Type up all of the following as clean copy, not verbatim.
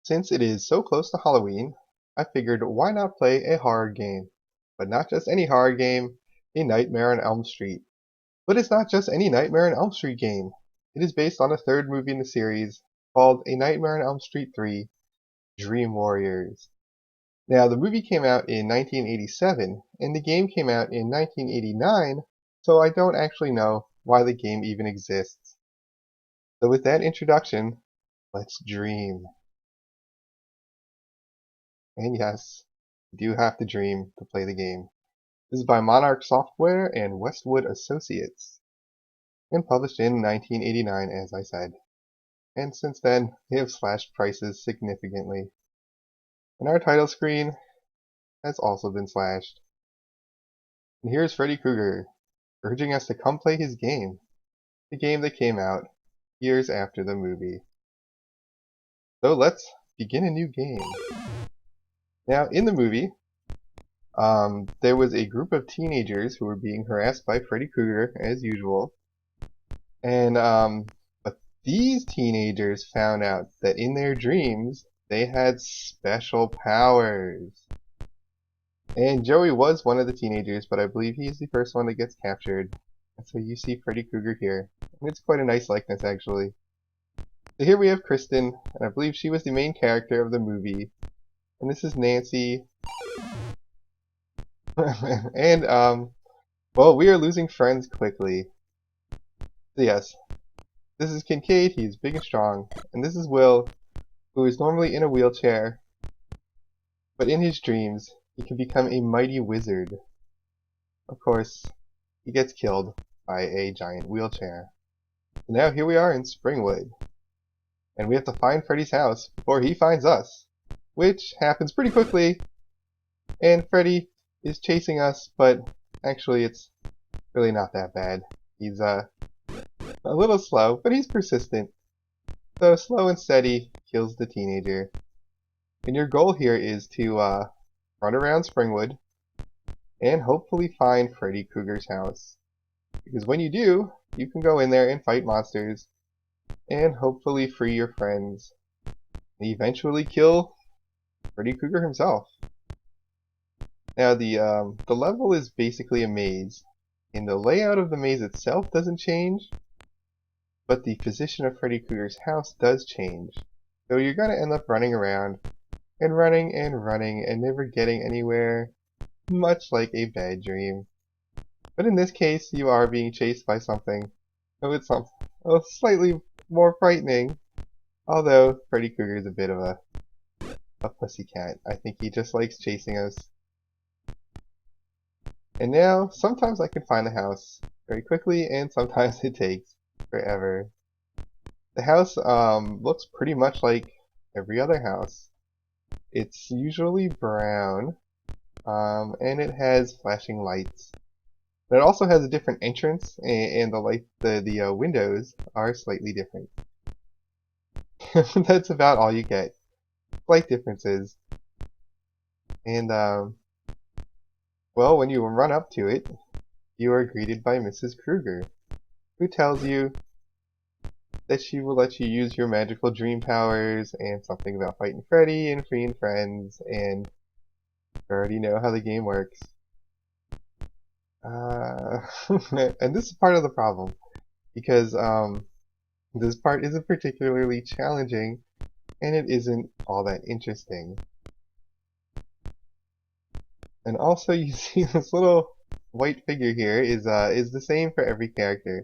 Since it is so close to Halloween, I figured why not play a horror game? But not just any horror game, a Nightmare on Elm Street. But it's not just any Nightmare on Elm Street game. It is based on a third movie in the series called A Nightmare on Elm Street 3: Dream Warriors. Now, the movie came out in 1987, and the game came out in 1989, so I don't actually know why the game even exists. So with that introduction, let's dream. And yes, you do have to dream to play the game. This is by Monarch Software and Westwood Associates, and published in 1989, as I said. And since then, they have slashed prices significantly. And our title screen has also been slashed. And here's Freddy Krueger, urging us to come play his game, the game that came out years after the movie. So let's begin a new game. Now, in the movie, there was a group of teenagers who were being harassed by Freddy Krueger, as usual. And, but these teenagers found out that in their dreams, they had special powers. And Joey was one of the teenagers, but I believe he's the first one that gets captured. And so you see Freddy Krueger here. And it's quite a nice likeness, actually. So here we have Kristen, and I believe she was the main character of the movie. And this is Nancy. And, well, we are losing friends quickly. So yes, this is Kincaid, he's big and strong. And this is Will, who is normally in a wheelchair. But in his dreams, he can become a mighty wizard. Of course, he gets killed by a giant wheelchair. So now here we are in Springwood. And we have to find Freddy's house before he finds us. Which happens pretty quickly. And Freddy is chasing us, but actually it's really not that bad. He's a little slow, but he's persistent. So slow and steady kills the teenager. And your goal here is to run around Springwood and hopefully find Freddy Krueger's house. Because when you do, you can go in there and fight monsters and hopefully free your friends and eventually kill Freddy Krueger himself. Now the level is basically a maze, and the layout of the maze itself doesn't change, but the position of Freddy Krueger's house does change. So you're going to end up running around and running and running and never getting anywhere, much like a bad dream. But in this case, you are being chased by something. So it's slightly more frightening, although Freddy Krueger is a bit of a pussycat. I think he just likes chasing us. And now, sometimes I can find the house very quickly, and sometimes it takes forever. The house looks pretty much like every other house. It's usually brown, and it has flashing lights. But it also has a different entrance, and the windows are slightly different. That's about all you get. Slight differences. And well, when you run up to it, you are greeted by Mrs. Krueger, who tells you that she will let you use your magical dream powers and something about fighting Freddy and freeing friends, and you already know how the game works. And this is part of the problem, because this part isn't particularly challenging, and it isn't all that interesting. And also, you see this little white figure here is the same for every character.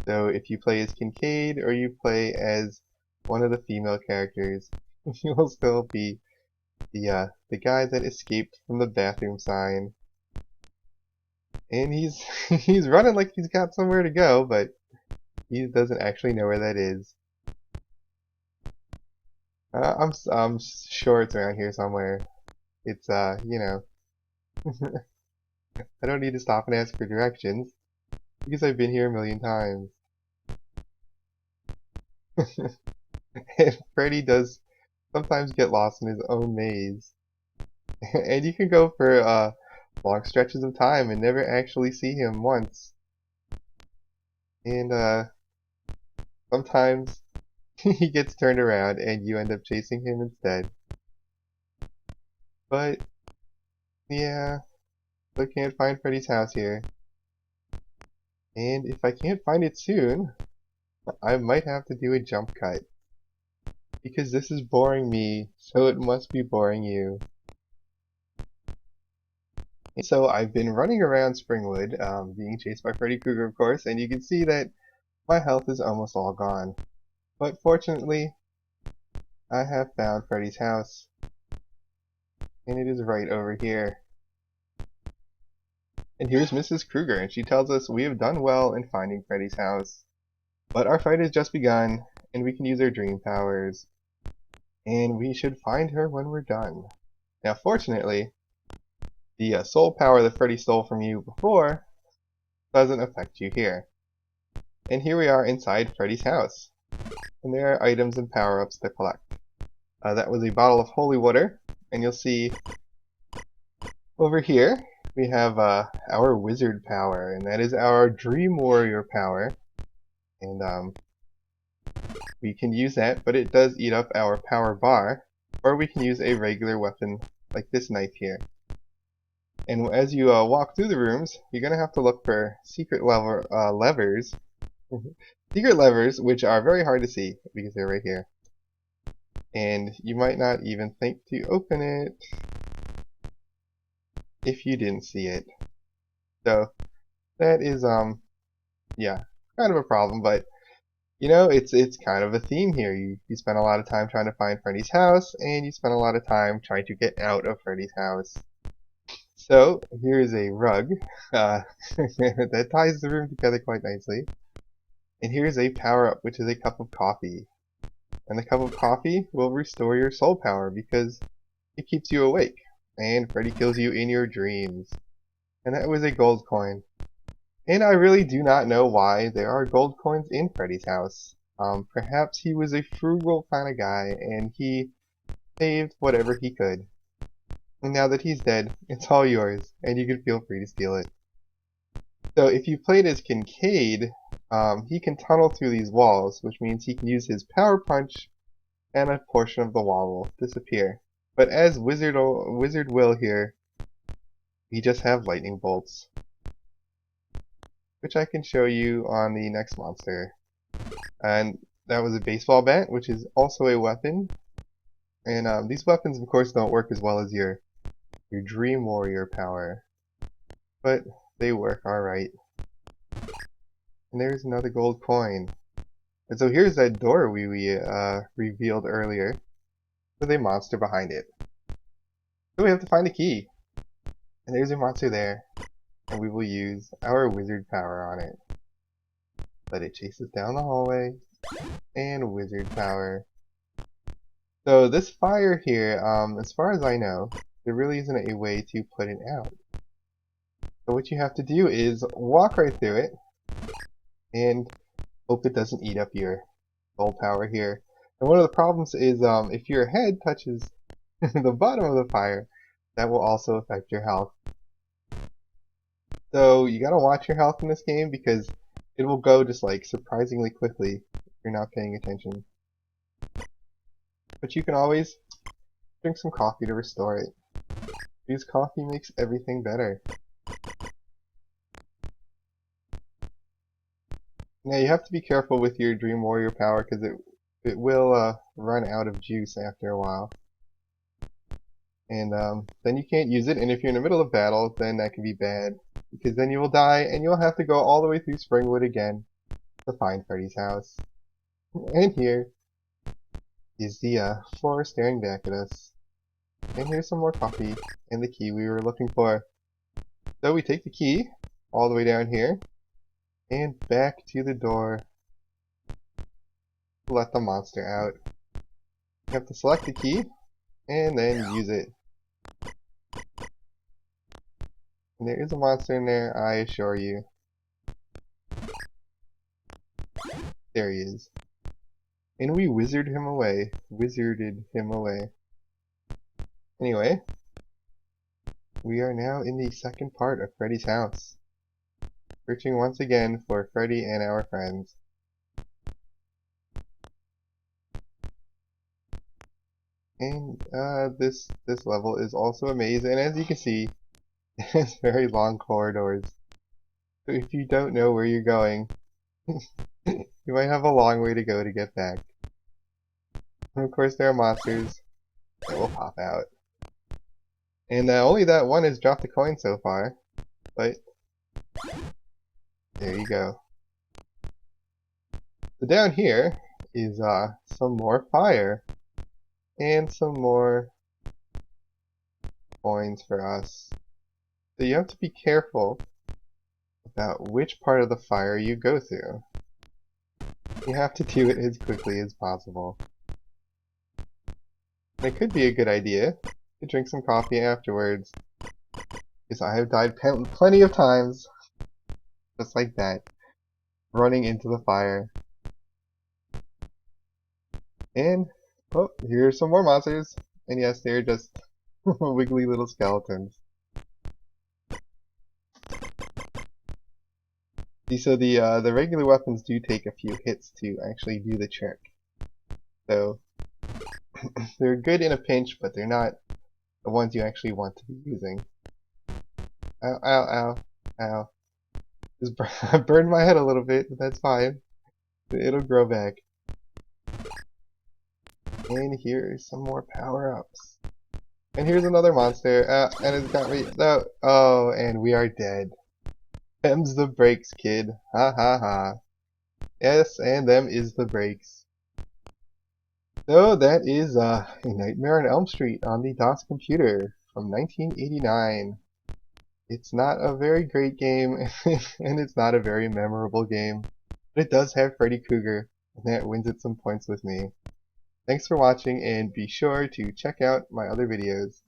So if you play as Kincaid or you play as one of the female characters, you will still be the guy that escaped from the bathroom sign. And he's he's running like he's got somewhere to go, but he doesn't actually know where that is. I'm sure it's around here somewhere. It's you know. I don't need to stop and ask for directions, because I've been here a million times. And Freddy does sometimes get lost in his own maze. And you can go for long stretches of time and never actually see him once. And sometimes he gets turned around and you end up chasing him instead. But yeah, I can't find Freddy's house here. And if I can't find it soon, I might have to do a jump cut. Because this is boring me, so it must be boring you. And so I've been running around Springwood, being chased by Freddy Krueger, of course, and you can see that my health is almost all gone. But fortunately, I have found Freddy's house. And it is right over here. And here's Mrs. Krueger, and she tells us we have done well in finding Freddy's house. But our fight has just begun, and we can use our dream powers. And we should find her when we're done. Now, fortunately, the soul power that Freddy stole from you before doesn't affect you here. And here we are inside Freddy's house. And there are items and power-ups to collect. That was a bottle of holy water, and you'll see over here we have our wizard power, and that is our dream warrior power. And we can use that, but it does eat up our power bar, or we can use a regular weapon like this knife here. And as you walk through the rooms, you're going to have to look for secret levers. Secret levers, which are very hard to see because they're right here. And you might not even think to open it if you didn't see it. So that is yeah, kind of a problem, but you know, it's kind of a theme here. You spend a lot of time trying to find Freddy's house, and you spend a lot of time trying to get out of Freddy's house. So here's a rug that ties the room together quite nicely. And here's a power-up, which is a cup of coffee. And the cup of coffee will restore your soul power because it keeps you awake. And Freddy kills you in your dreams. And that was a gold coin. And I really do not know why there are gold coins in Freddy's house. Perhaps he was a frugal kind of guy and he saved whatever he could. And now that he's dead, it's all yours, and you can feel free to steal it. So if you played as Kincaid, he can tunnel through these walls, which means he can use his power punch and a portion of the wall will disappear. But as Wizard Will here, we just have lightning bolts, which I can show you on the next monster. And that was a baseball bat, which is also a weapon. And these weapons, of course, don't work as well as your Dream Warrior power, but they work alright. And there's another gold coin. And so here's that door we revealed earlier with a monster behind it. So we have to find a key. And there's a monster there. And we will use our wizard power on it. Let it chase us down the hallway. And wizard power. So this fire here, as far as I know, there really isn't a way to put it out. So what you have to do is walk right through it and hope it doesn't eat up your soul power here. And one of the problems is if your head touches the bottom of the fire, that will also affect your health. So you gotta watch your health in this game because it will go just like surprisingly quickly if you're not paying attention. But you can always drink some coffee to restore it. Because coffee makes everything better. Now you have to be careful with your Dream Warrior power because it will run out of juice after a while. And then you can't use it, and if you're in the middle of battle, then that can be bad. Because then you will die, and you'll have to go all the way through Springwood again to find Freddy's house. And here is the floor staring back at us. And here's some more coffee, and the key we were looking for. So we take the key, all the way down here, and back to the door to let the monster out. You have to select the key, and then use it. And there is a monster in there, I assure you. There he is. And we wizarded him away. Anyway, we are now in the second part of Freddy's house. Searching once again for Freddy and our friends. And this level is also a maze, and as you can see, it has very long corridors. So if you don't know where you're going, you might have a long way to go to get back. And of course there are monsters that will pop out. And only that one has dropped a coin so far, but there you go. So down here is some more fire and some more coins for us. So you have to be careful about which part of the fire you go through. You have to do it as quickly as possible. And it could be a good idea to drink some coffee afterwards, because I have died plenty of times, just like that, running into the fire. And, oh, here's some more monsters. And yes, they're just wiggly little skeletons. See, so the regular weapons do take a few hits to actually do the trick. So, they're good in a pinch, but they're not the ones you actually want to be using. Ow, ow, ow, ow. Just burned my head a little bit, but that's fine. It'll grow back. And here's some more power-ups. And here's another monster, and it's got me. No, oh, and we are dead. Them's the breaks, kid. Ha ha ha. Yes, and them is the breaks. So that is A Nightmare on Elm Street on the DOS computer from 1989. It's not a very great game, and it's not a very memorable game, but it does have Freddy Krueger, and that wins it some points with me. Thanks for watching, and be sure to check out my other videos.